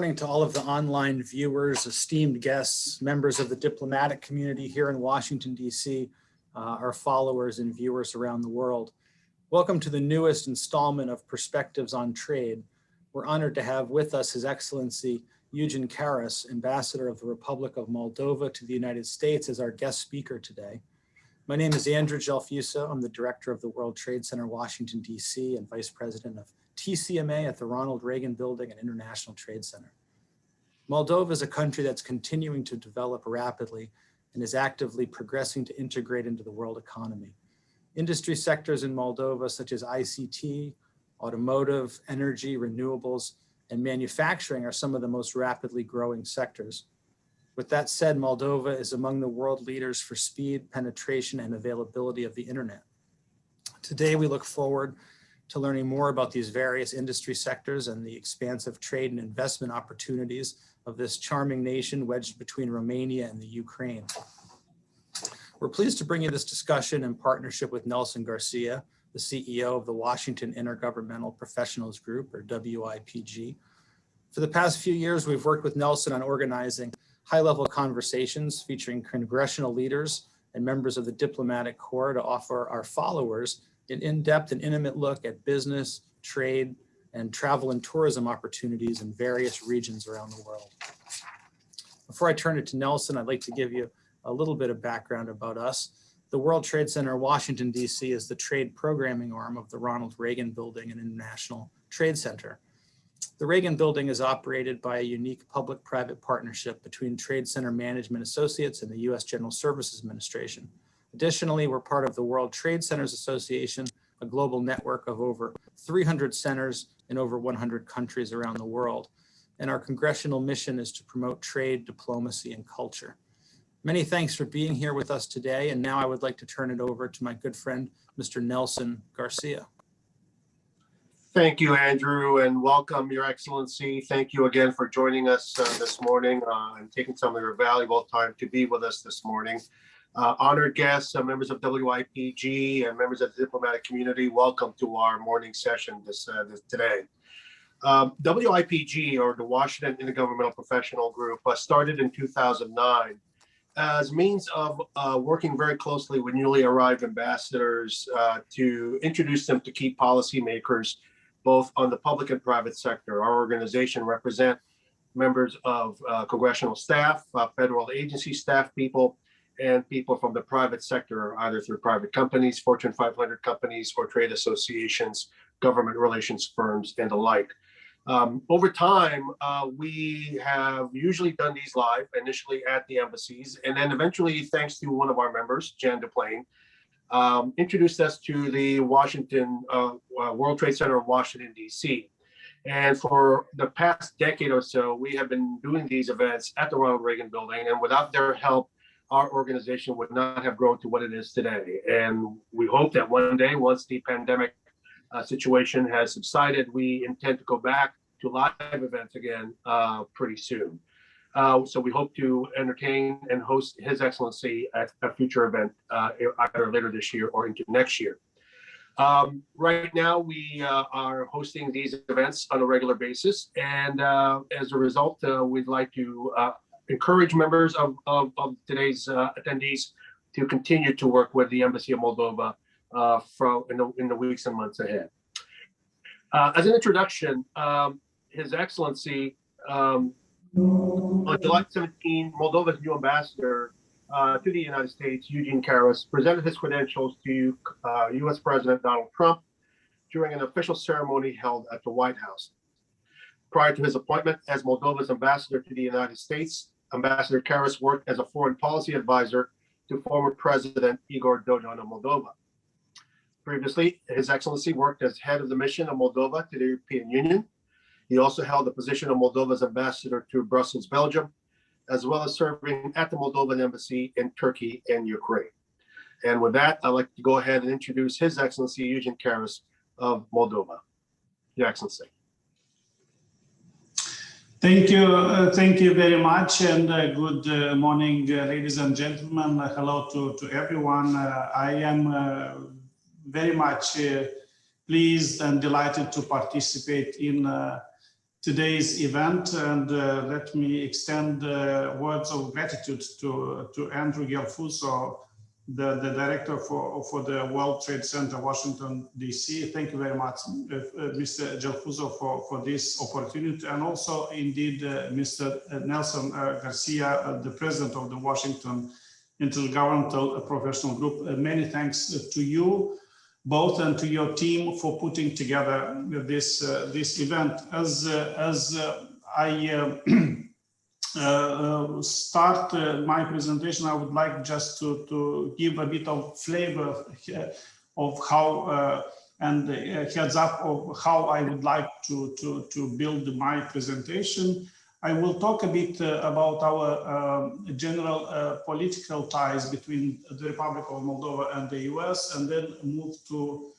morning to all of the online viewers, esteemed guests, members of the diplomatic community here in Washington, D.C., our followers and viewers around the world. Welcome to the newest installment of Perspectives on Trade. We're honored to have with us His Excellency Eugen Caras, Ambassador of the Republic of Moldova to the United States, as our guest speaker today. My name is Andrew Gelfuso. I'm the Director of the World Trade Center, Washington, D.C., and Vice President of TCMA at the Ronald Reagan Building and International Trade Center. Moldova is a country that's continuing to develop rapidly and is actively progressing to integrate into the world economy. Industry sectors in Moldova, such as ICT, automotive, energy, renewables, and manufacturing are some of the most rapidly growing sectors. With that said, Moldova is among the world leaders for speed, penetration, and availability of the internet. Today, we look forward to learning more about these various industry sectors and the expansive trade and investment opportunities of this charming nation wedged between Romania and the Ukraine. We're pleased to bring you this discussion in partnership with Nelson Garcia, the CEO of the Washington Intergovernmental Professionals Group, or WIPG. For the past few years, we've worked with Nelson on organizing high-level conversations featuring congressional leaders and members of the diplomatic corps to offer our followers an in-depth and intimate look at business, trade, and travel and tourism opportunities in various regions around the world. Before I turn it to Nelson, I'd like to give you a little bit of background about us. The World Trade Center, Washington, D.C. is the trade programming arm of the Ronald Reagan Building and International Trade Center. The Reagan Building is operated by a unique public-private partnership between Trade Center Management Associates and the U.S. General Services Administration. Additionally, we're part of the World Trade Centers Association, a global network of over 300 centers in over 100 countries around the world. And our congressional mission is to promote trade, diplomacy, and culture. Many thanks for being here with us today. And now I would like to turn it over to my good friend, Mr. Nelson Garcia. Thank you, Andrew, and welcome, Your Excellency. Thank you again for joining us this morning and taking some of your valuable time to be with us this morning. Honored guests, members of WIPG, and members of the diplomatic community, welcome to our morning session today. WIPG, or the Washington Intergovernmental Professional Group, started in 2009 as means of working very closely with newly arrived ambassadors to introduce them to key policymakers, both on the public and private sector. Our organization represents members of congressional staff, federal agency staff people, and people from the private sector, either through private companies, Fortune 500 companies, or trade associations, government relations firms, and the like. Over time, we have usually done these live, initially at the embassies, and then eventually, thanks to one of our members, Jan DePlane, introduced us to the Washington World Trade Center of Washington, D.C. And for the past decade or so, we have been doing these events at the Ronald Reagan Building, and without their help, our organization would not have grown to what it is today. And we hope that one day, once the pandemic situation has subsided, we intend to go back to live events again pretty soon. So we hope to entertain and host His Excellency at a future event either later this year or into next year. Right now, we are hosting these events on a regular basis. And as a result, we'd like to encourage members of today's attendees to continue to work with the Embassy of Moldova in the weeks and months ahead. As an introduction, His Excellency, on July 17, Moldova's new ambassador to the United States, Eugen Caras, presented his credentials to U.S. President Donald Trump during an official ceremony held at the White House. Prior to his appointment as Moldova's ambassador to the United States, Ambassador Caras worked as a foreign policy advisor to former President Igor Dodon of Moldova. Previously, His Excellency worked as head of the mission of Moldova to the European Union. He also held the position of Moldova's ambassador to Brussels, Belgium, as well as serving at the Moldovan embassy in Turkey and Ukraine. And with that, I'd like to go ahead and introduce His Excellency Eugen Caras of Moldova. Your Excellency. Thank you very much, and good morning, ladies and gentlemen. Hello to everyone. I am very much pleased and delighted to participate in today's event, and let me extend words of gratitude to Andrew Gelfuso, the director for the World Trade Center, Washington, D.C. Thank you very much, Mr. Gelfuso, for this opportunity, and also indeed Mr. Nelson Garcia, the president of the Washington Intergovernmental Professional Group. Many thanks to you both and to your team for putting together this event. As I start my presentation, I would like just to give a bit of flavor of how and heads up of how I would like to build my presentation. I will talk a bit about our general political ties between the Republic of Moldova and the US, and then move to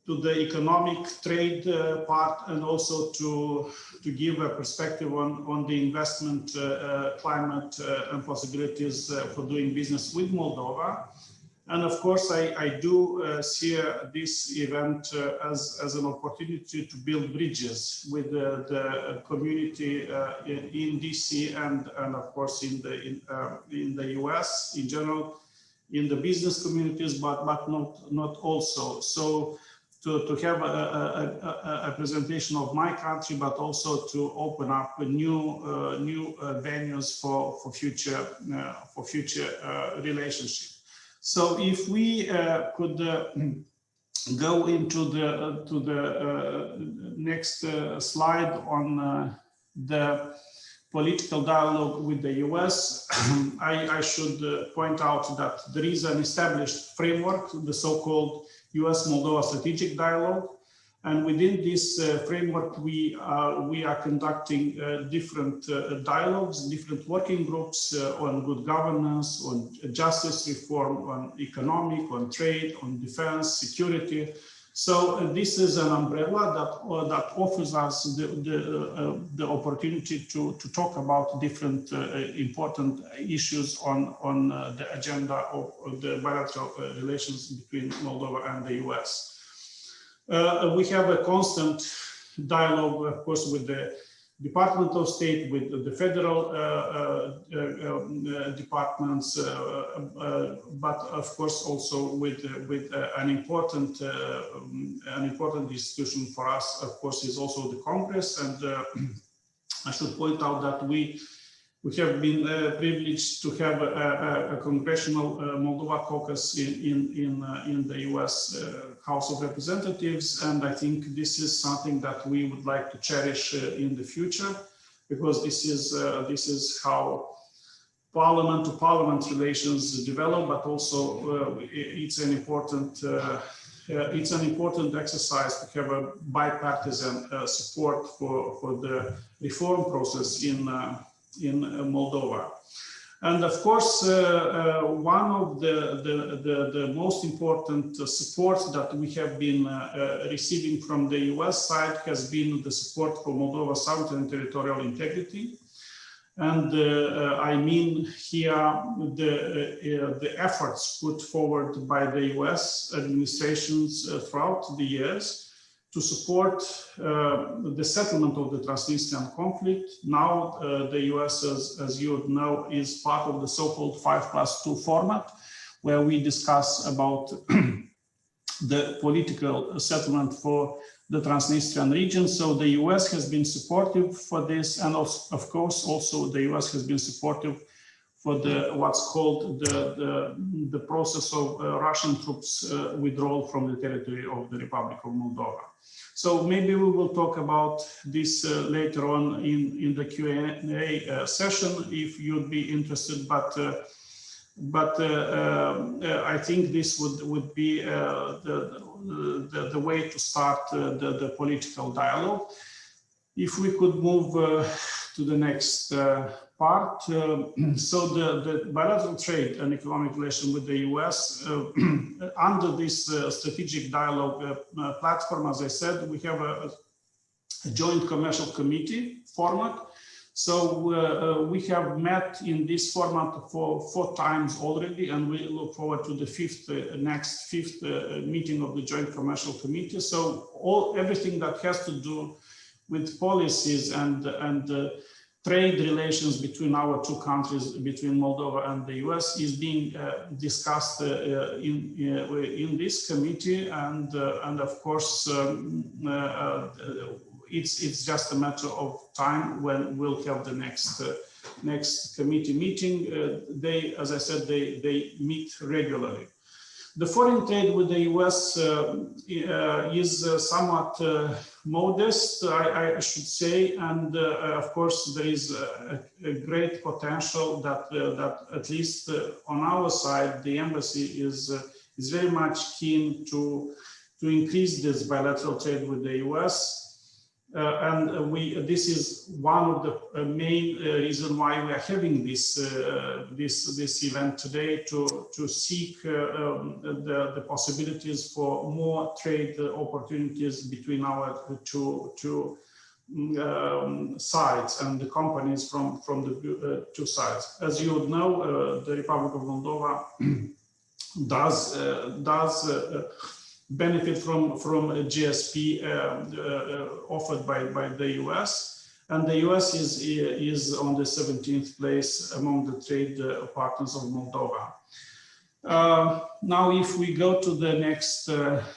the economic trade part, and also to give a perspective on the investment climate and possibilities for doing business with Moldova. And of course, I do see this event as an opportunity to build bridges with the community in DC and of course in the US in general, in the business communities, but not also. So to have a presentation of my country, but also to open up new venues for future relationship. So if we could go into the next slide on the political dialogue with the US, I should point out that there is an established framework, the so-called US-Moldova strategic dialogue. And within this framework, we are conducting different dialogues, different working groups on good governance, on justice reform, on economic, on trade, on defense, security. So this is an umbrella that offers us the opportunity to talk about different important issues on the agenda of the bilateral relations between Moldova and the US. We have a constant dialogue, of course, with the Department of State, with the federal departments, but of course also with an important institution for us, of course, is also the Congress. And I should point out that we have been privileged to have a congressional Moldova caucus in the US House of Representatives, and I think this is something that we would like to cherish in the future, because this is how parliament-to-parliament relations develop, but also it's an important exercise to have a bipartisan support for the reform process in Moldova. And of course, one of the most important supports that we have been receiving from the US side has been the support for Moldova's sovereignty and territorial integrity. And I mean here the efforts put forward by the US administrations throughout the years to support the settlement of the Transnistrian conflict. Now the US, as you know, is part of the so-called 5+2 format, where we discuss about the political settlement for the Transnistrian region. So the US has been supportive for this, and of course also the US has been supportive for the what's called the process of Russian troops withdrawal from the territory of the Republic of Moldova. So maybe we will talk about this later on in the Q&A session if you'd be interested, but I think this would be the way to start the political dialogue. If we could move to the next part. So the bilateral trade and economic relation with the US, under this strategic dialogue platform, as I said, we have a joint commercial committee format. So we have met in this format for 4 times already, and we look forward to the next fifth meeting of the joint commercial committee. So everything that has to do policies and trade relations between our two countries, between Moldova and the US, is being discussed in this committee, and of course it's just a matter of time when we'll have the next committee meeting. They, as I said, they meet regularly. The foreign trade with the US is somewhat modest, I should say, and of course there is a great potential that at least on our side, the embassy is very much keen to increase this bilateral trade with the US. This is one of the main reason why we are having this event today, to seek the possibilities for more trade opportunities between our two sides and the companies from the two sides. As you would know, the Republic of Moldova does benefit from GSP offered by the US, and the US is on the 17th place among the trade partners of Moldova. Now, if we go to the next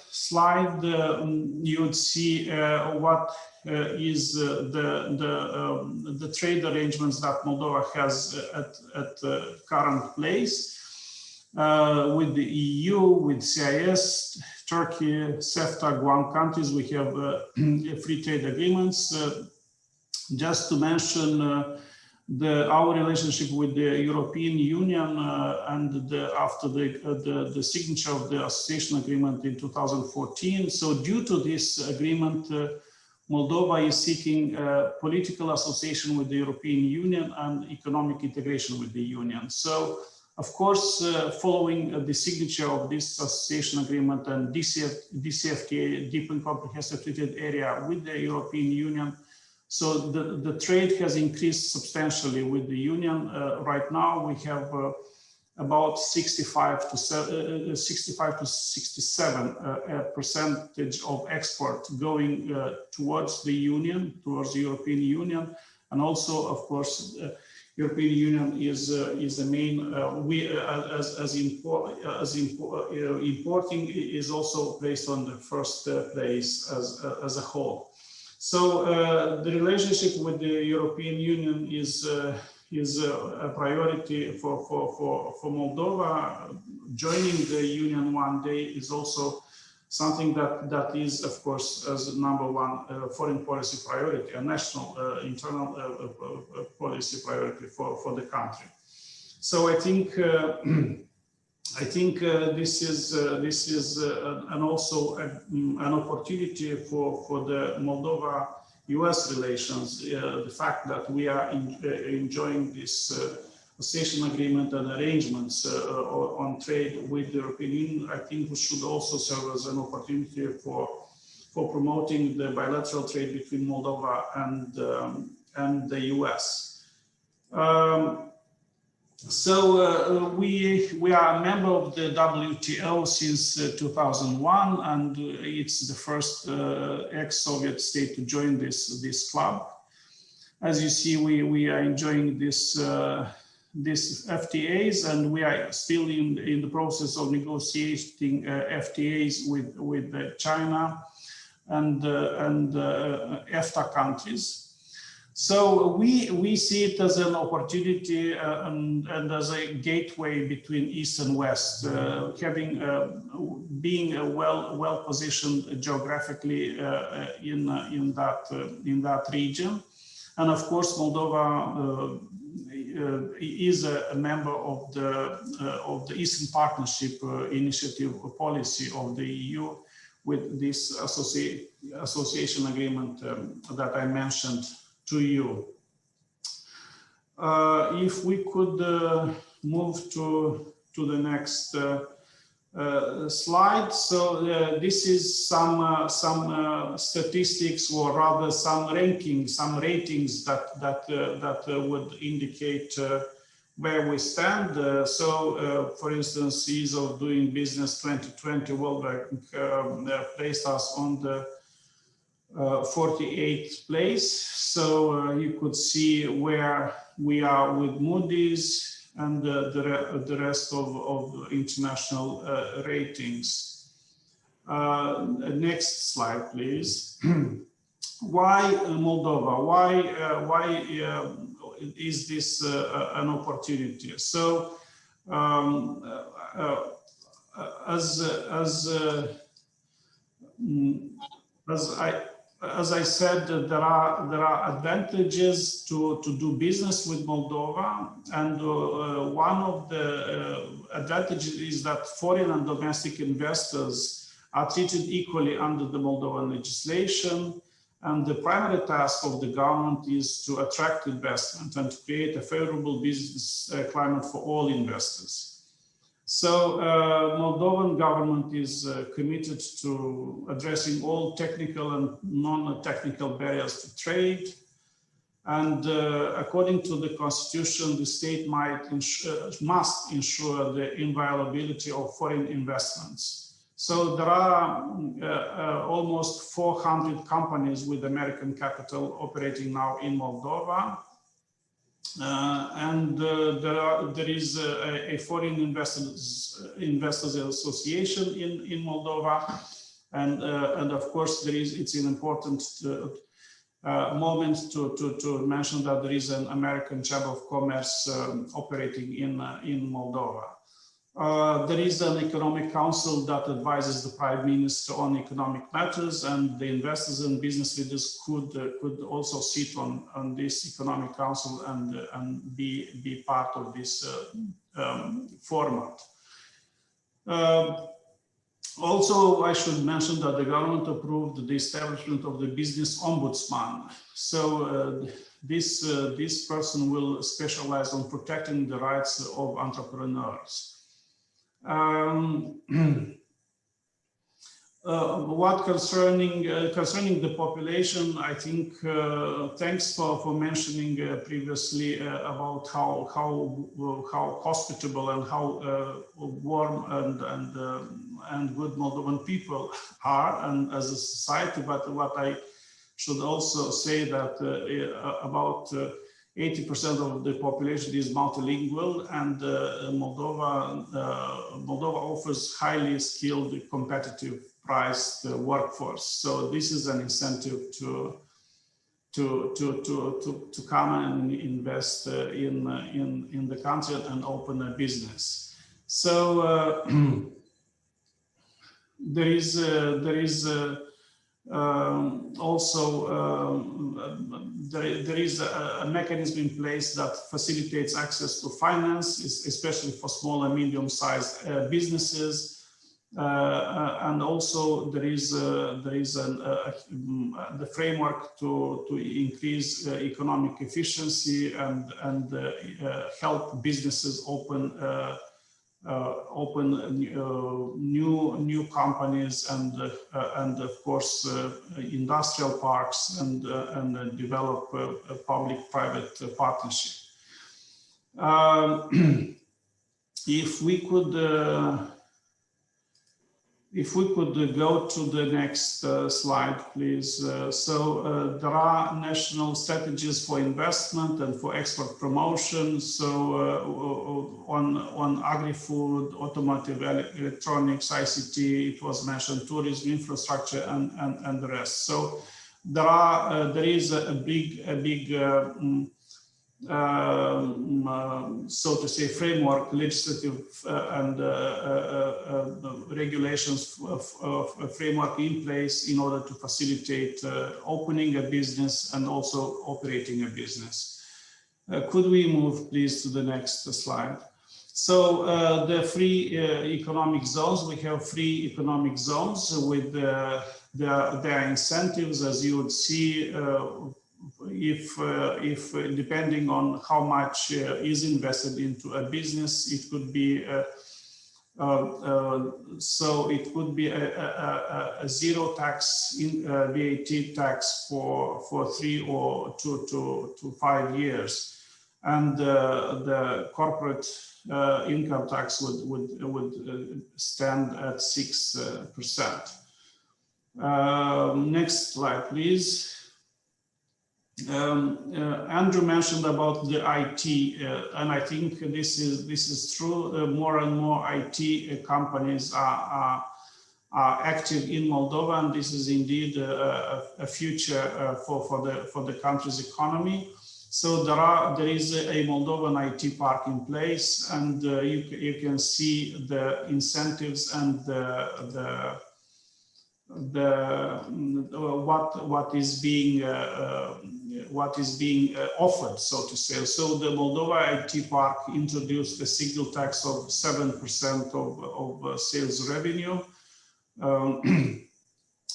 slide, you would see what is the trade arrangements that Moldova has at current place. With the EU, with CIS, Turkey, CEFTA, Guam countries, we have free trade agreements. Just to mention our relationship with the European Union and after the signature of the association agreement in 2014. So due to this agreement, Moldova is seeking political association with the European Union and economic integration with the Union. So, of course, following the signature of this association agreement and DCFTA, Deep and Comprehensive Treated Area, with the European Union, so the trade has increased substantially with the Union. Right now, we have about 65 to 67% of export going towards the Union, towards the European Union, and also, of course, European Union is the main. Importing is also placed on the first place as a whole. So the relationship with the European Union is a priority for Moldova. Joining the Union one day is also something that is, of course, as #1 foreign policy priority, a national internal policy priority for the country. So I think this is and also an opportunity for the Moldova-US relations. The fact that we are enjoying this association agreement and arrangements on trade with the European Union, I think we should also serve as an opportunity for promoting the bilateral trade between Moldova and the US. We are a member of the WTO since 2001, and it's the first ex-Soviet state to join this club. As you see, we are enjoying these FTAs, and we are still in the process of negotiating FTAs with China and EFTA countries. So we see it as an opportunity and as a gateway between East and West, being well positioned geographically in that region, and of course Moldova is a member of the Eastern Partnership Initiative policy of the EU with this association agreement that I mentioned to you. If we could move to the next slide. So this is some statistics, or rather some rankings, some ratings that would indicate where we stand. For instance, Ease of Doing Business 2020 World Bank placed us on the 48th place. So you could see where we are with Moody's and the rest of international ratings. Next slide, please. Why Moldova? Why is this an opportunity? So as I said, there are advantages to do business with Moldova, and one of the advantages is that foreign and domestic investors are treated equally under the Moldovan legislation, and the primary task of the government is to attract investment and to create a favorable business climate for all investors. So Moldovan government is committed to addressing all technical and non-technical barriers to trade. And according to the constitution, the state must ensure the inviolability of foreign investments. So there are almost 400 companies with American capital operating now in Moldova. There is a foreign investors association in Moldova, and of course it's an important moment to mention that there is an American Chamber of Commerce operating in Moldova. There is an economic council that advises the prime minister on economic matters, and the investors and business leaders could also sit on this economic council and be part of this format. Also, I should mention that the government approved the establishment of the business ombudsman. So this person will specialize on protecting the rights of entrepreneurs. What concerning the population, I think thanks for mentioning previously about how hospitable and how warm and good Moldovan people are, and as a society. But what I should also say that about 80% of the population is multilingual, and Moldova offers highly skilled, competitive priced workforce. So this is an incentive to come and invest in the country and open a business. So there is a mechanism in place that facilitates access to finance, especially for small and medium-sized businesses, and also there is the framework to increase economic efficiency and help businesses open new companies and of course industrial parks and develop a public-private partnership. If we could go to the next slide, please. So there are national strategies for investment and for export promotion. So on agri-food, automotive, electronics, ICT, it was mentioned, tourism, infrastructure, and the rest. So there is a big so to say framework, legislative and regulations of a framework in place in order to facilitate opening a business and also operating a business. Could we move please to the next slide? So the free economic zones, we have free economic zones with their incentives, as you would see. If depending on how much is invested into a business, it could be so it could be a zero tax VAT tax for 3 or 2 to 5 years, and the corporate income tax would stand at 6%. Next slide, please. Andrew mentioned about the IT, and I think this is true. More and more IT companies are active in Moldova, and this is indeed a future for the country's economy. So there is a Moldovan IT park in place, and you can see the incentives and what is being offered, so to say. So the Moldova IT Park introduced a single tax of 7% of sales revenue,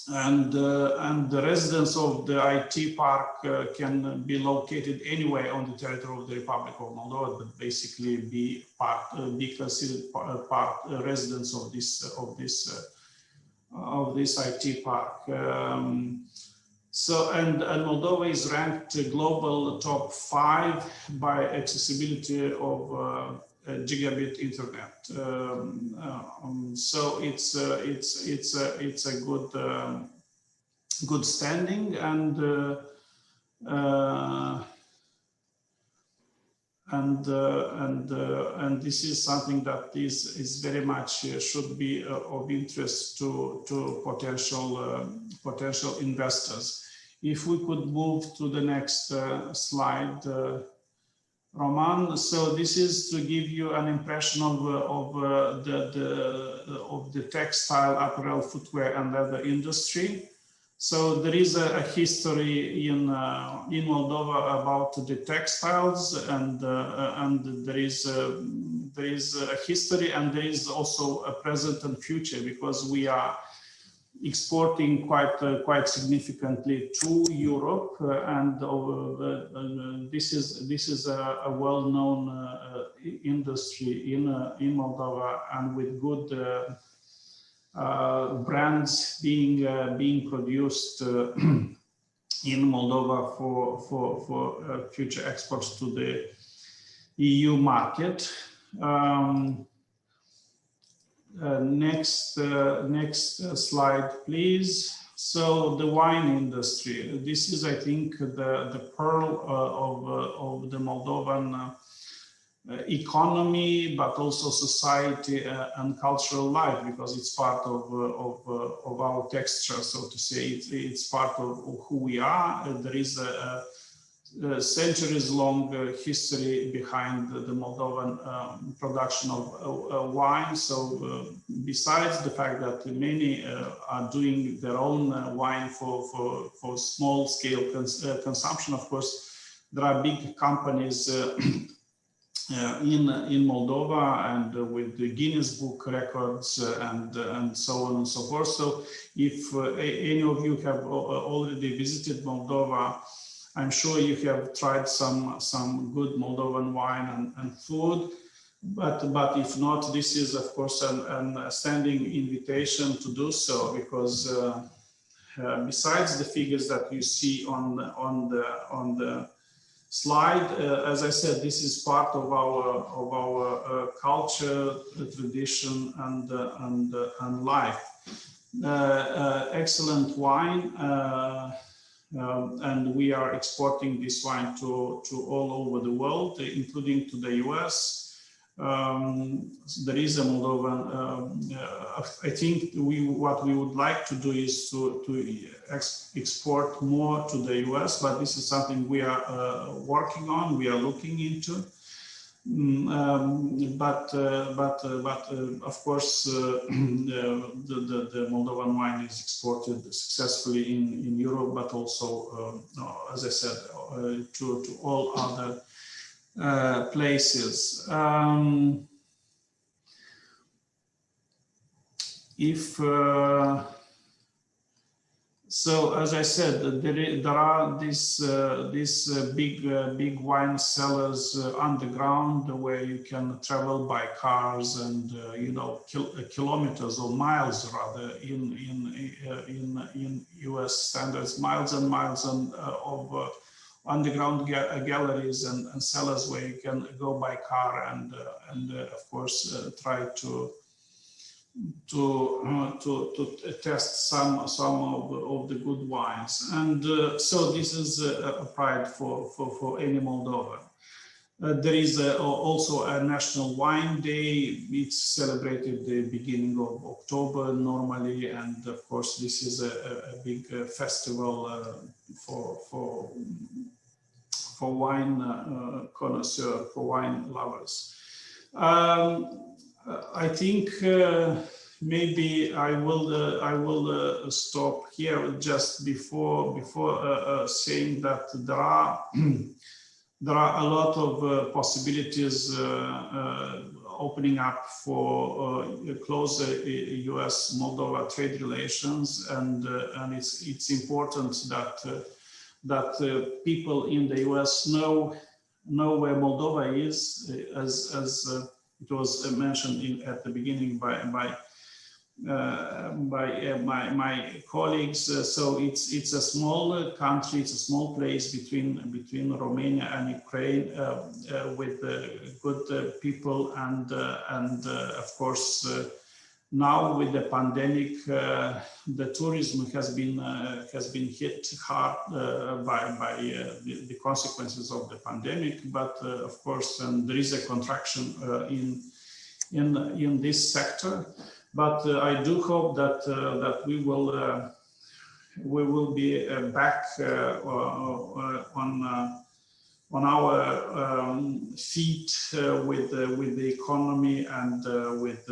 and the residents of the IT park can be located anywhere on the territory of the Republic of Moldova, but basically be considered residents of this IT park. So and Moldova is ranked global top 5 by accessibility of gigabit internet. So it's a good standing, and this is something that is very much should be of interest to potential investors. If we could move to the next slide, Roman. So this is to give you an impression of the textile, apparel, footwear, and leather industry. So there is a history in Moldova about the textiles, and there is a history, and there is also a present and future, because we are exporting quite significantly to Europe, and this is a well-known industry in Moldova, and with good brands being produced in Moldova for future exports to the EU market. Next slide, please. So the wine industry. This is, I think, the pearl of the Moldovan economy, but also society and cultural life, because it's part of our texture, so to say. It's part of who we are. There is a centuries-long history behind the Moldovan production of wine. So besides the fact that many are doing their own wine for small-scale consumption, of course, there are big companies in Moldova, and with the Guinness Book records and so on and so forth. So if any of you have already visited Moldova, I'm sure you have tried some good Moldovan wine and food, but if not, this is of course a standing invitation to do so, because besides the figures that you see on the slide, as I said, this is part of our culture, tradition, and life. Excellent wine. And we are exporting this wine to all over the world, including to the US. There is a Moldovan, I think what we would like to do is to export more to the US, but this is something we are working on, we are looking into. But of course, the Moldovan wine is exported successfully in Europe, but also, as I said, to all other places. So, as I said, there are these big wine cellars underground, where you can travel by cars and kilometers or miles rather in US standards, miles and miles of underground galleries and cellars where you can go by car and of course try to to test some of the good wines, and so this is a pride for any Moldovan. There is also a National Wine Day. It's celebrated the beginning of October normally, and of course this is a big festival for wine connoisseur, for wine lovers. I think maybe I will stop here just before saying that there are a lot of possibilities opening up for closer US-Moldova trade relations, and it's important that people in the US know where Moldova is, as it was mentioned at the beginning by my colleagues. So it's a small country, it's a small place between Romania and Ukraine, with good people, and of course now with the pandemic, the tourism has been hit hard by the consequences of the pandemic. But of course, there is a contraction in this sector. But I do hope that we will be back on our feet with the economy and with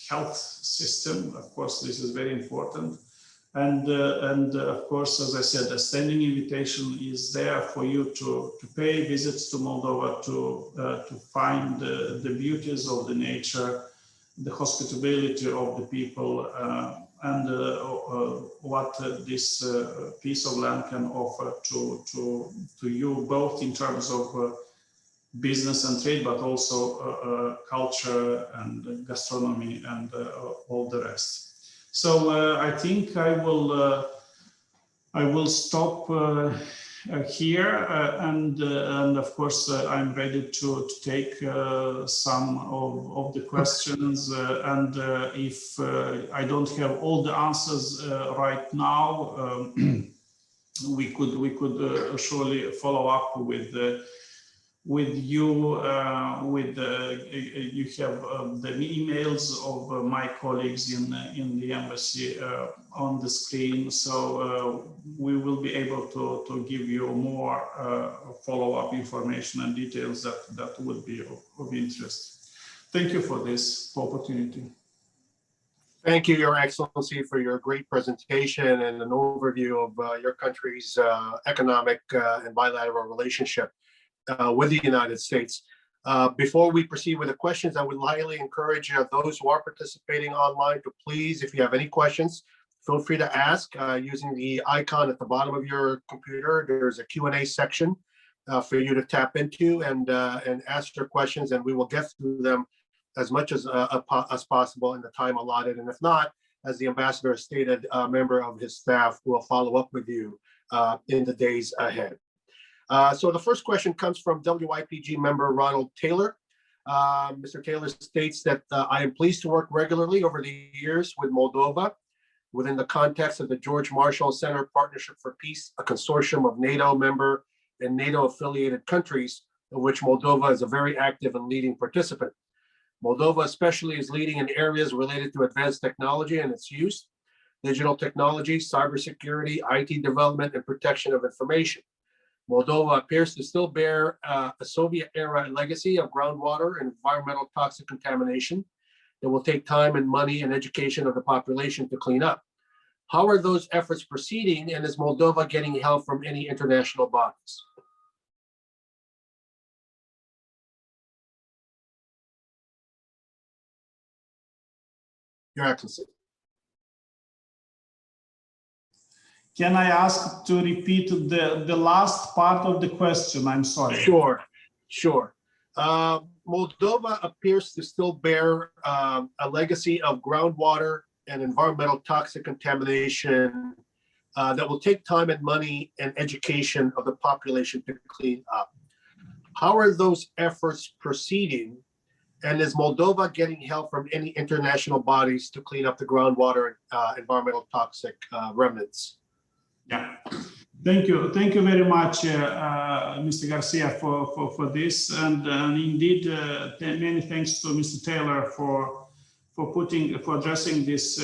health system. Of course, this is very important. And of course, as I said, a standing invitation is there for you to pay visits to Moldova, to find the beauties of the nature, the hospitality of the people, and what this piece of land can offer to you, both in terms of business and trade, but also culture and gastronomy and all the rest. So I think I will stop here, and of course I'm ready to take some of the questions, and if I don't have all the answers right now, we could surely follow up with you. You have the emails of my colleagues in the embassy on the screen, so we will be able to give you more follow-up information and details that would be of interest. Thank you for this opportunity. Thank you, Your Excellency, for your great presentation and an overview of your country's economic and bilateral relationship with the United States. Before we proceed with the questions, I would highly encourage those who are participating online to please, if you have any questions, feel free to ask using the icon at the bottom of your computer. There's a Q&A section for you to tap into and ask your questions, and we will get through them as much as possible in the time allotted. And if not, as the ambassador stated, a member of his staff will follow up with you in the days ahead. So the first question comes from WIPG member Ronald Taylor. Mr. Taylor states that I am pleased to work regularly over the years with Moldova within the context of the George Marshall Center Partnership for Peace, a consortium of NATO member and NATO affiliated countries, of which Moldova is a very active and leading participant. Moldova especially is leading in areas related to advanced technology and its use, digital technology, cybersecurity, IT development, and protection of information. Moldova appears to still bear a Soviet-era legacy of groundwater and environmental toxic contamination that will take time and money and education of the population to clean up. How are those efforts proceeding, and is Moldova getting help from any international bodies? Your Excellency. Can I ask to repeat the last part of the question? I'm sorry. Sure. Moldova appears to still bear a legacy of groundwater and environmental toxic contamination that will take time and money and education of the population to clean up. How are those efforts proceeding, And is Moldova getting help from any international bodies to clean up the groundwater and environmental toxic remnants? Yeah, thank you very much, Mr. Garcia, for this, and indeed, many thanks to Mr. Taylor for addressing this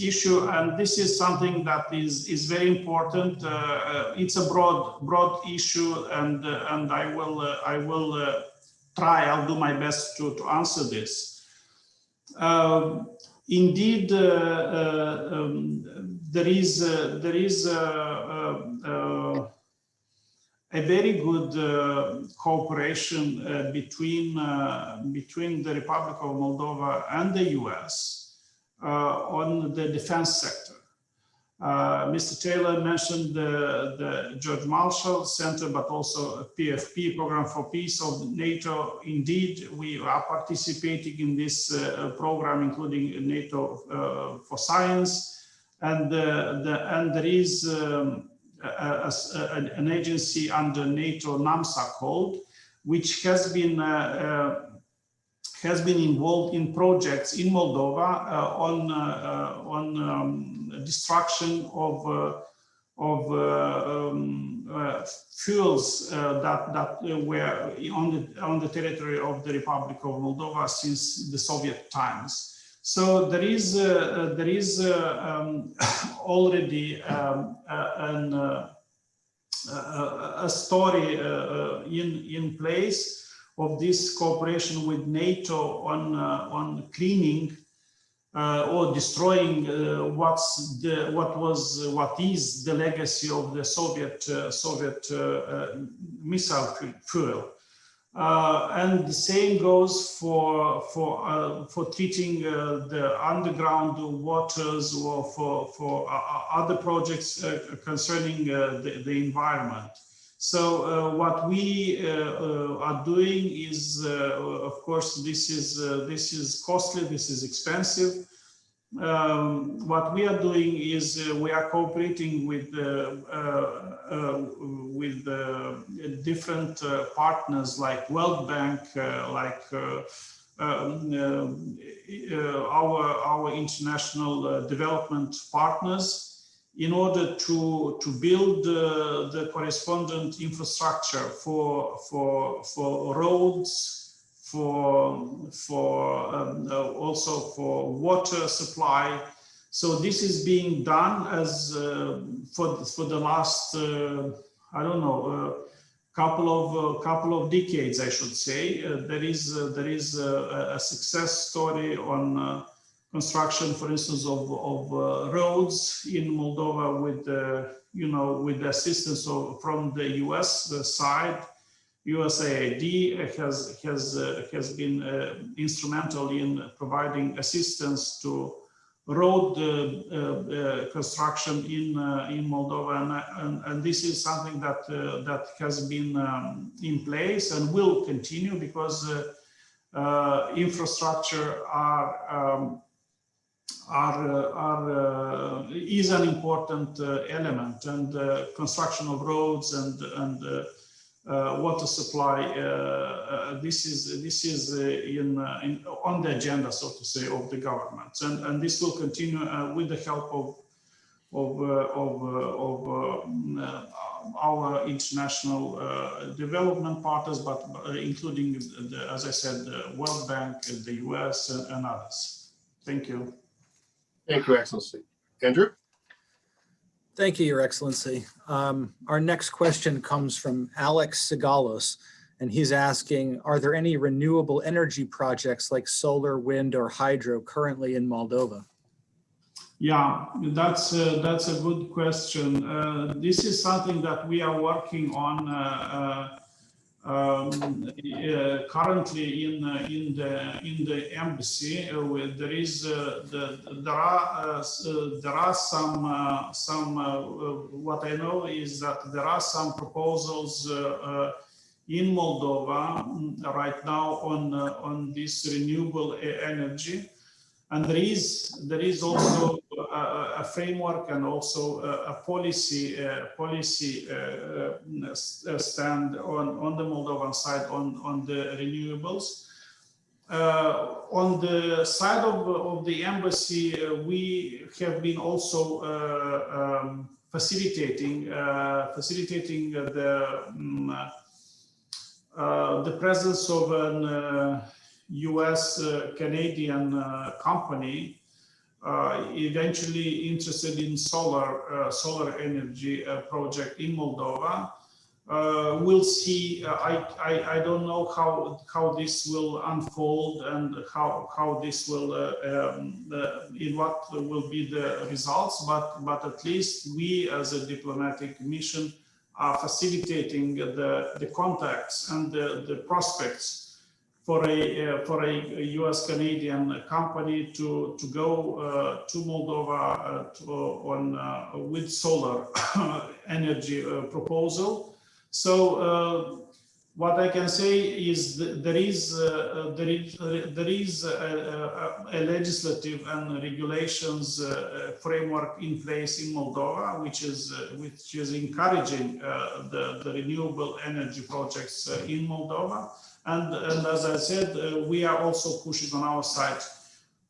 issue. And this is something that is very important. It's a broad issue, and I'll do my best to answer this. Indeed, there is a very good cooperation between the Republic of Moldova and the US on the defense sector. Mr. Taylor mentioned the George Marshall Center, but also a PFP, Program for Peace of NATO. Indeed, we are participating in this program, including NATO for Science, and there is an agency under NATO, NAMSA called, which has been involved in projects in Moldova on destruction of fuels that were on the territory of the Republic of Moldova since the Soviet times. So there is already a story in place of this cooperation with NATO on cleaning or destroying what is the legacy of the Soviet missile fuel. And the same goes for treating the underground waters, or for other projects concerning the environment. So what we are doing is, of course, this is costly, this is expensive. What we are doing is we are cooperating with different partners like World Bank, like our international development partners, in order to build the correspondent infrastructure for roads, also for water supply. So this is being done as for the last I don't know, couple of decades, I should say. There is a success story on construction, for instance, of roads in Moldova with with the assistance from the US side. USAID has been instrumental in providing assistance to road construction in Moldova, and this is something that has been in place and will continue, because infrastructure is an important element, and construction of roads and water supply. This is on the agenda, so to say, of the government, and this will continue with the help of our international development partners, but including, as I said, the World Bank, the US, and others. Thank you. Thank you, Excellency. Andrew? Thank you, Your Excellency. Our next question comes from Alex Sigalos, and he's asking, are there any renewable energy projects like solar, wind, or hydro currently in Moldova? Yeah, that's a good question. This is something that we are working on currently in the embassy. There are some what I know is that there are some proposals in Moldova right now on this renewable energy, and there is also a framework and also a policy stand on the Moldovan side on the renewables. On the side of the embassy, we have been also facilitating the presence of an U.S. Canadian company eventually interested in solar energy project in Moldova. We'll see. I don't know how this will unfold and how this will in what will be the results. But at least we, as a diplomatic mission, are facilitating the contacts and the prospects for a U.S. Canadian company to go to Moldova with solar energy proposal. So what I can say is there is a legislative and regulations framework in place in Moldova, which is encouraging the renewable energy projects in Moldova. And as I said, we are also pushing on our side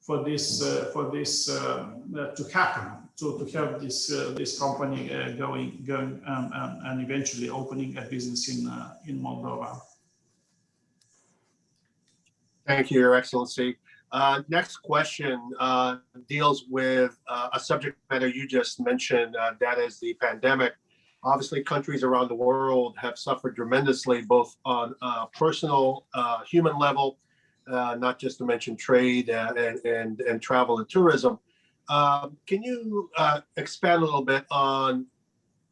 for this to happen. To have this company going and eventually opening a business in Moldova. Thank you, Your Excellency. Next question deals with a subject matter you just mentioned, that is the pandemic. Obviously, countries around the world have suffered tremendously, both on a personal, human level, not just to mention trade and travel and tourism. Can you expand a little bit on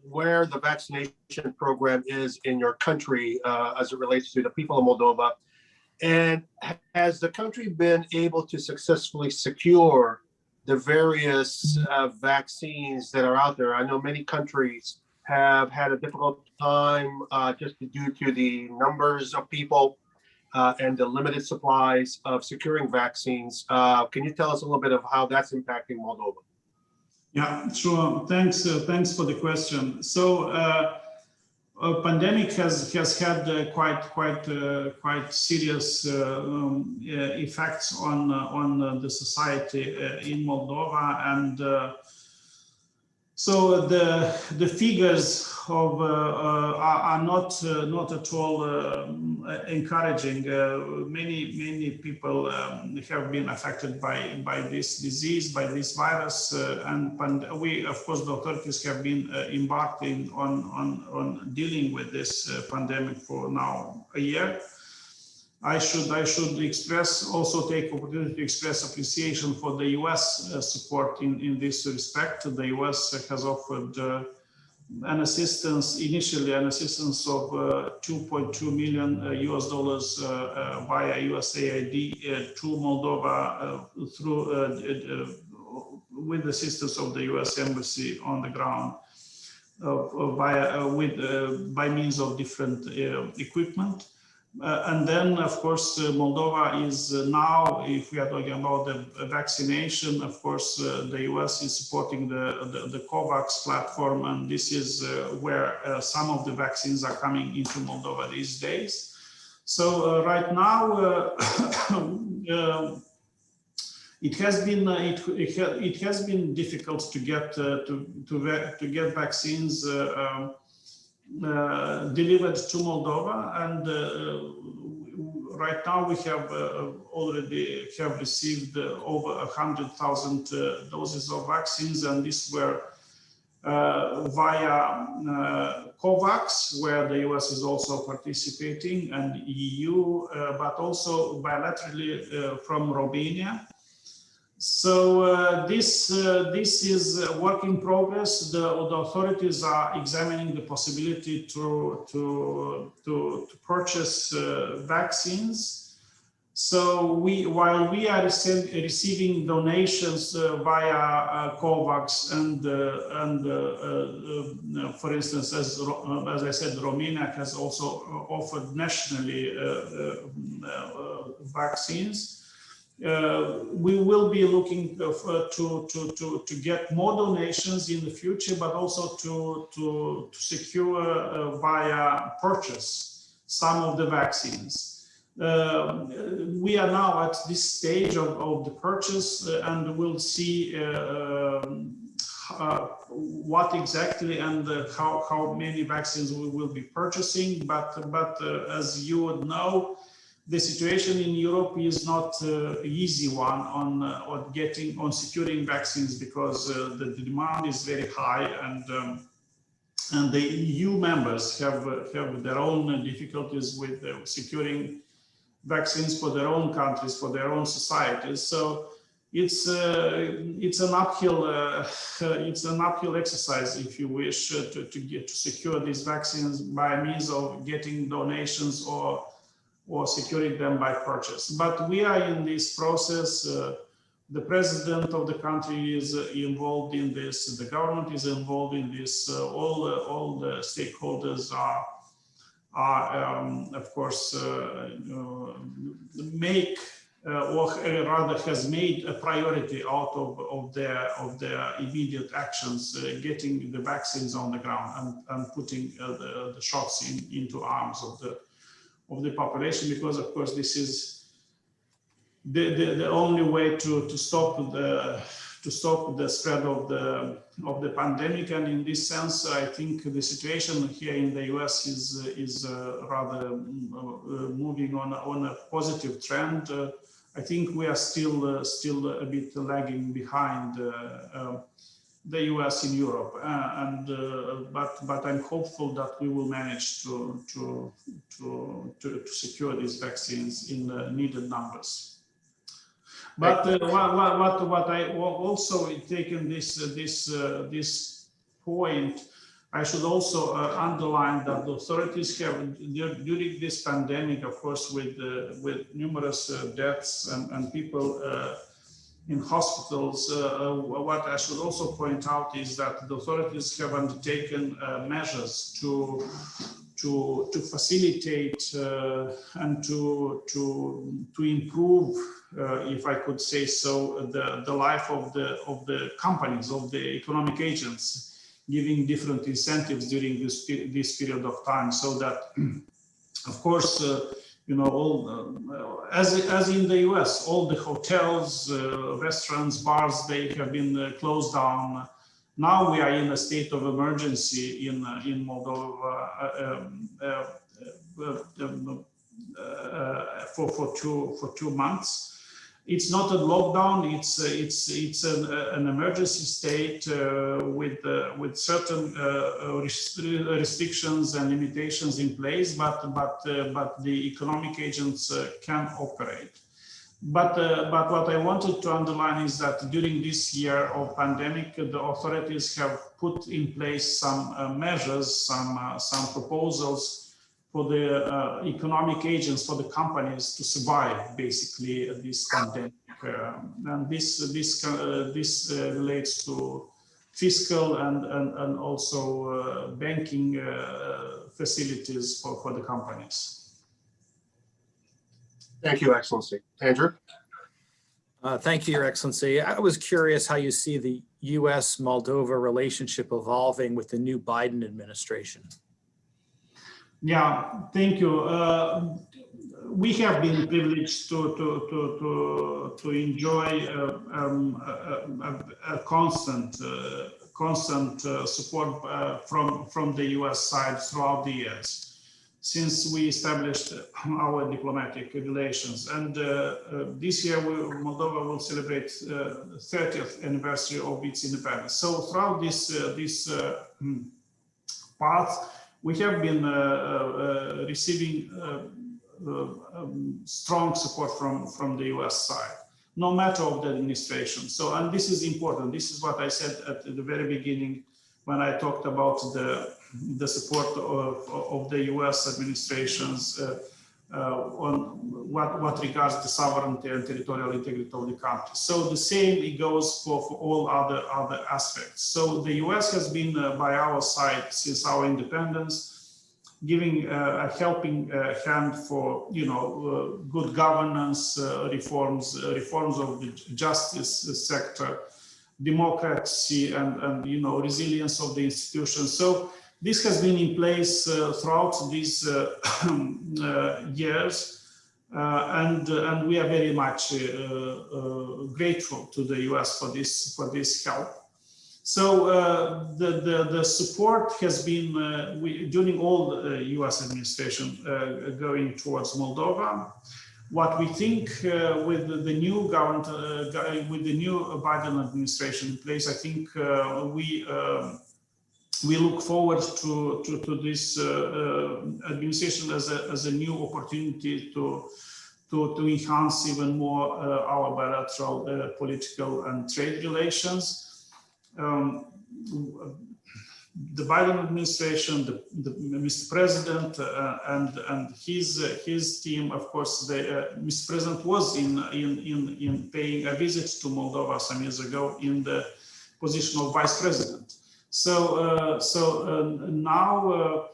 where the vaccination program is in your country as it relates to the people of Moldova? And has the country been able to successfully secure the various vaccines that are out there? I know many countries have had a difficult time just due to the numbers of people and the limited supplies of securing vaccines. Can you tell us a little bit of how that's impacting Moldova? Yeah, sure. Thanks for the question. So, pandemic has had quite serious effects on the society in Moldova, and so the figures are not at all encouraging. Many people have been affected by this disease, by this virus, and we, of course, the authorities have been embarking on dealing with this pandemic for now a year. I should also take opportunity to express appreciation for the U.S. support in this respect. The U.S. has offered initially an assistance of $2.2 million via USAID to Moldova with the assistance of the U.S. Embassy on the ground by means of different equipment. And then, of course, Moldova is now, if we are talking about the vaccination, of course, the U.S. is supporting the COVAX platform, and this is where some of the vaccines are coming into Moldova these days. So right now, it has been difficult to get vaccines delivered to Moldova, and right now we have already received over 100,000 doses of vaccines, and these were via COVAX, where the US is also participating, and EU, but also bilaterally from Romania. So this is a work in progress. The authorities are examining the possibility to purchase vaccines. So while we are receiving donations via COVAX and for instance, as I said, Romania has also offered nationally vaccines. We will be looking to get more donations in the future, but also to secure via purchase some of the vaccines. we are now at this stage of the purchase, and we'll see what exactly and how many vaccines we will be purchasing. But as you would know, the situation in Europe is not an easy one on securing vaccines, because the demand is very high, and the EU members have their own difficulties with securing vaccines for their own countries, for their own societies. So it's an uphill exercise, if you wish, to secure these vaccines by means of getting donations or securing them by purchase. But we are in this process. The president of the country is involved in this. The government is involved in this. All the stakeholders are of course, make or rather has made a priority out of their immediate actions, getting the vaccines on the ground and putting the shots into arms of the population, because of course this is the only way to stop the spread of the pandemic. And in this sense, I think the situation here in the US is rather moving on a positive trend. I think we are still a bit lagging behind the US in Europe, but I'm hopeful that we will manage to secure these vaccines in needed numbers. But what I also taken this point, I should also underline that the authorities have, during this pandemic, of course, with numerous deaths and people in hospitals, what I should also point out is that the authorities have undertaken measures to facilitate and to improve, if I could say so, the life of the companies, of the economic agents, giving different incentives during this period of time, so that, of course, all as in the US, all the hotels, restaurants, bars, they have been closed down. Now we are in a state of emergency in Moldova for 2 months. It's not a lockdown. It's an emergency state with certain restrictions and limitations in place, but the economic agents can operate. But what I wanted to underline is that during this year of pandemic, the authorities have put in place some measures, some proposals for the economic agents, for the companies to survive basically this pandemic, and this relates to fiscal and also banking facilities for the companies. Thank you, Excellency. Andrew? Thank you, Your Excellency. I was curious how you see the US-Moldova relationship evolving with the new Biden administration. Yeah, thank you. We have been privileged to enjoy a constant support from the US side throughout the years, since we established our diplomatic relations. And this year, Moldova will celebrate 30th anniversary of its independence. So throughout this path, we have been receiving strong support from the US side, no matter of the administration. So, and this is important. This is what I said at the very beginning when I talked about the support of the US administrations on what regards the sovereignty and territorial integrity of the country. So the same it goes for all other aspects. So the US has been by our side since our independence, giving a helping hand for good governance, reforms of the justice sector, democracy, and resilience of the institutions. So this has been in place throughout these years, And we are very much grateful to the US for this help. So the support has been during all the US administration going towards Moldova. What we think with the new government, with the new Biden administration in place, I think we look forward to this administration as a new opportunity to enhance even more our bilateral political and trade relations. The Biden administration, the Mr. President, and his team, of course, Mr. President was in paying a visit to Moldova some years ago in the position of Vice President. So now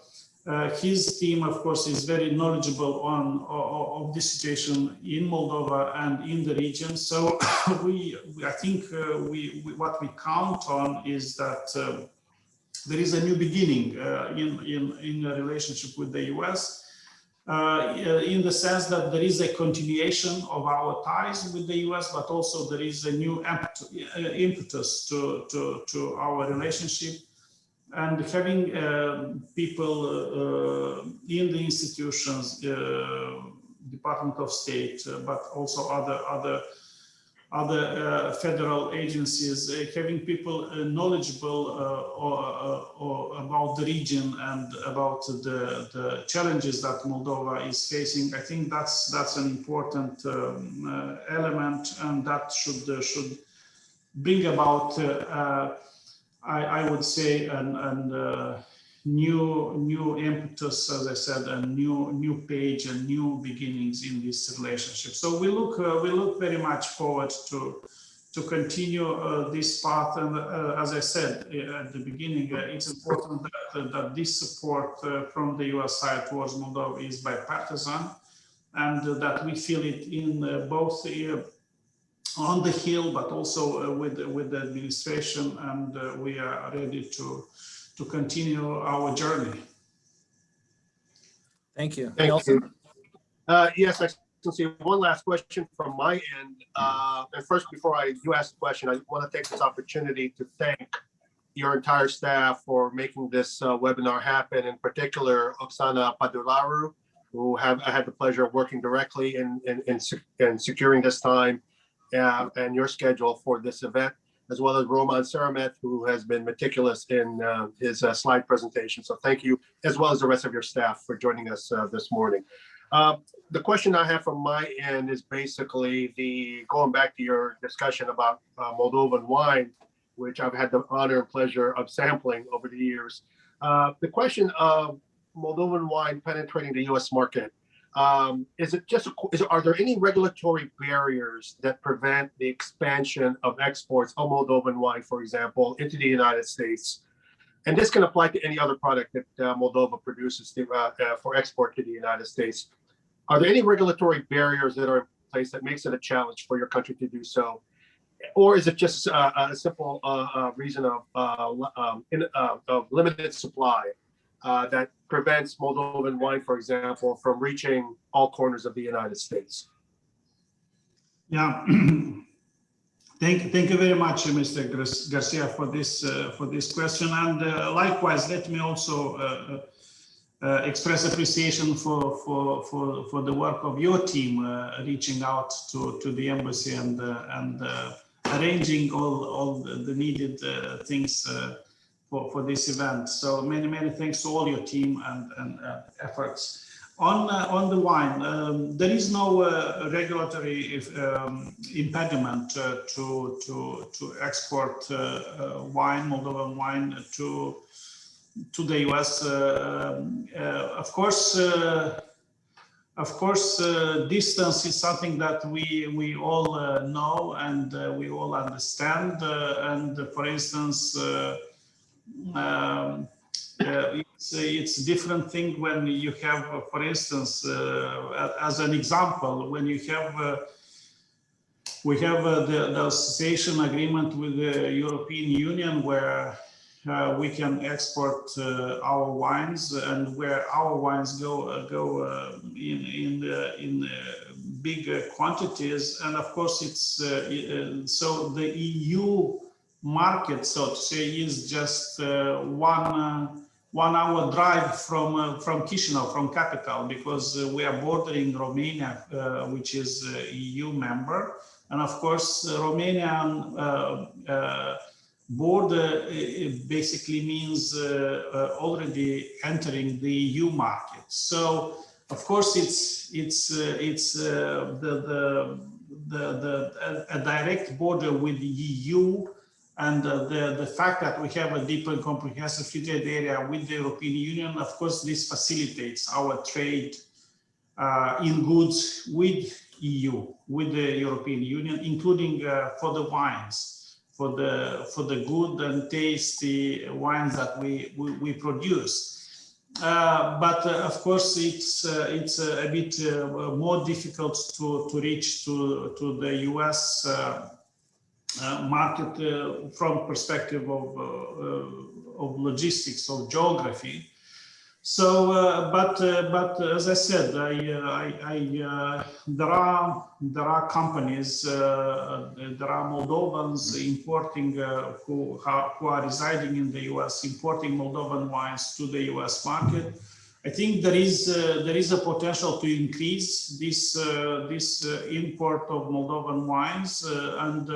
his team, of course, is very knowledgeable of the situation in Moldova and in the region. So I think what we count on is that there is a new beginning in a relationship with the US, in the sense that there is a continuation of our ties with the US, but also there is a new impetus to our relationship. And having people in the institutions, Department of State, but also other federal agencies, having people knowledgeable about the region and about the challenges that Moldova is facing, I think that's an important element, and that should bring about, I would say, a new impetus, as I said, a new page and new beginnings in this relationship. So we look very much forward to continue this path. And as I said at the beginning, it's important that this support from the US side towards Moldova is bipartisan, and that we feel it in both on the Hill, but also with the administration, and we are ready to continue our journey. Thank you. Thank you. Yes, Excellency, one last question from my end. And first, before you ask the question, I want to take this opportunity to thank your entire staff for making this webinar happen, in particular, Oksana Padularu, who I had the pleasure of working directly in securing this time and your schedule for this event, as well as Roman Saramet, who has been meticulous in his slide presentation. So thank you, as well as the rest of your staff, for joining us this morning. The question I have from my end is basically going back to your discussion about Moldovan wine, which I've had the honor and pleasure of sampling over the years. The question of Moldovan wine penetrating the US market, are there any regulatory barriers that prevent the expansion of exports of Moldovan wine, for example, into the United States? And this can apply to any other product that Moldova produces for export to the United States. Are there any regulatory barriers that are in place that makes it a challenge for your country to do so? Or is it just a simple reason of limited supply that prevents Moldovan wine, for example, from reaching all corners of the United States? Yeah, thank you very much, Mr. Garcia, for this question. And likewise, let me also express appreciation for the work of your team, reaching out to the embassy and arranging all the needed things for this event. So many thanks to all your team and efforts. On the wine, there is no regulatory impediment to export wine, Moldovan wine, to the US. Of course, distance is something that we all know and we all understand. And for instance, it's a different thing when you have, for instance, as an example, when you have we have the association agreement with the European Union, where we can export our wines, and where our wines go in big quantities. And of course, it's so the EU market, so to say, is just 1 hour drive from Chisinau, from capital, because we are bordering Romania, which is EU member, and of course, Romanian border basically means already entering the EU market. So, of course, it's a direct border with the EU. And the fact that we have a deep and comprehensive free trade area with the European Union, of course, this facilitates our trade in goods with EU, with the European Union, including for the wines, for the good and tasty wines that we produce. But of course, it's a bit more difficult to reach to the US market from perspective of logistics, of geography. So, but as I said, there are companies, there are Moldovans importing who are residing in the US, importing Moldovan wines to the US market. I think there is a potential to increase this import of Moldovan wines, and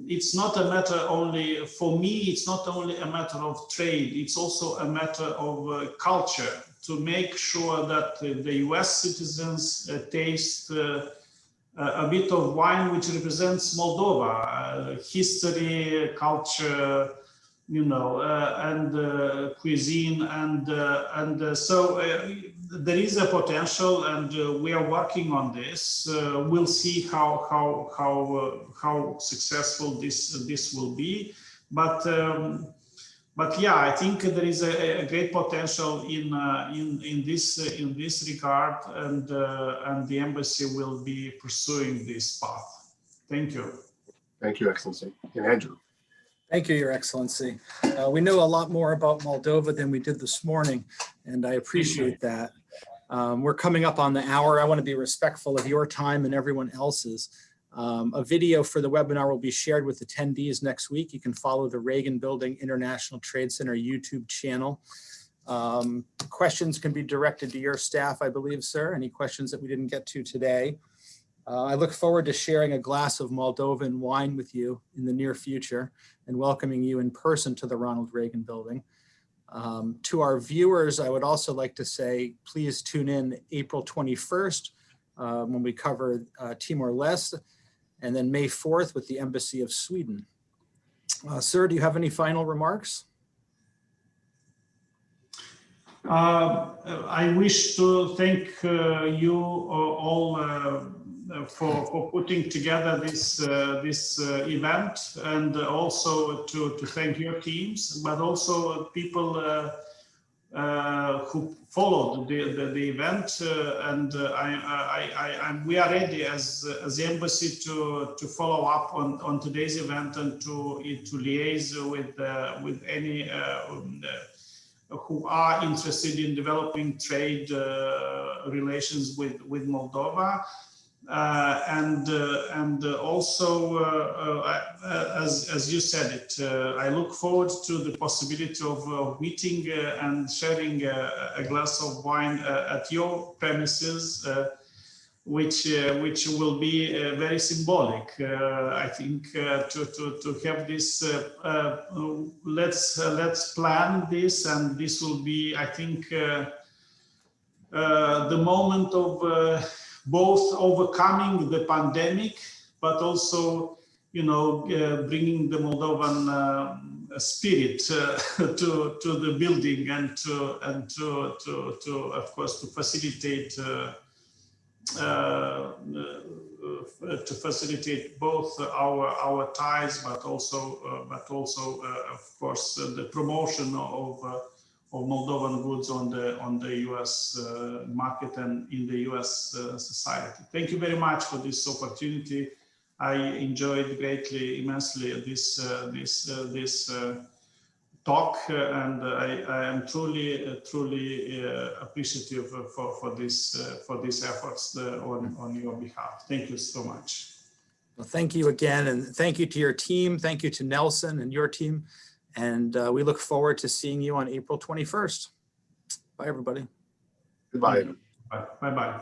it's not a matter only, for me, it's not only a matter of trade, it's also a matter of culture, to make sure that the US citizens taste a bit of wine which represents Moldova, history, culture, you know, and cuisine, and so there is a potential, and we are working on this. We'll see how successful this will be, but yeah, I think there is a great potential in this regard, and the embassy will be pursuing this path. Thank you. Thank you, Excellency. And Andrew. Thank you, Your Excellency. We know a lot more about Moldova than we did this morning, and I appreciate that. We're coming up on the hour. I want to be respectful of your time and everyone else's. A video for the webinar will be shared with attendees next week. You can follow the Reagan Building International Trade Center YouTube channel. Questions can be directed to your staff, I believe, sir. Any questions that we didn't get to today? I look forward to sharing a glass of Moldovan wine with you in the near future and welcoming you in person to the Ronald Reagan Building. To our viewers, I would also like to say, please tune in April 21st when we cover Timor-Leste, and then May 4th with the Embassy of Sweden. Sir, do you have any final remarks? I wish to thank you all for putting together this event, and also to thank your teams, but also people who followed the event, and we are ready as the embassy to follow up on today's event and to liaise with any who are interested in developing trade relations with Moldova. And also, as you said it, I look forward to the possibility of meeting and sharing a glass of wine at your premises, which will be very symbolic. I think to have this. Let's plan this, and this will be, I think, the moment of both overcoming the pandemic, but also, you know, bringing the Moldovan spirit to the building, and to of course to facilitate both our ties, but also of course the promotion of Moldovan goods on the US market and in the US society. Thank you very much for this opportunity. I enjoyed immensely this talk, and I am truly appreciative for these efforts on your behalf. Thank you so much. Well, thank you again, and thank you to your team. Thank you to Nelson and your team. And we look forward to seeing you on April 21st. Bye, everybody. Goodbye. Bye-bye.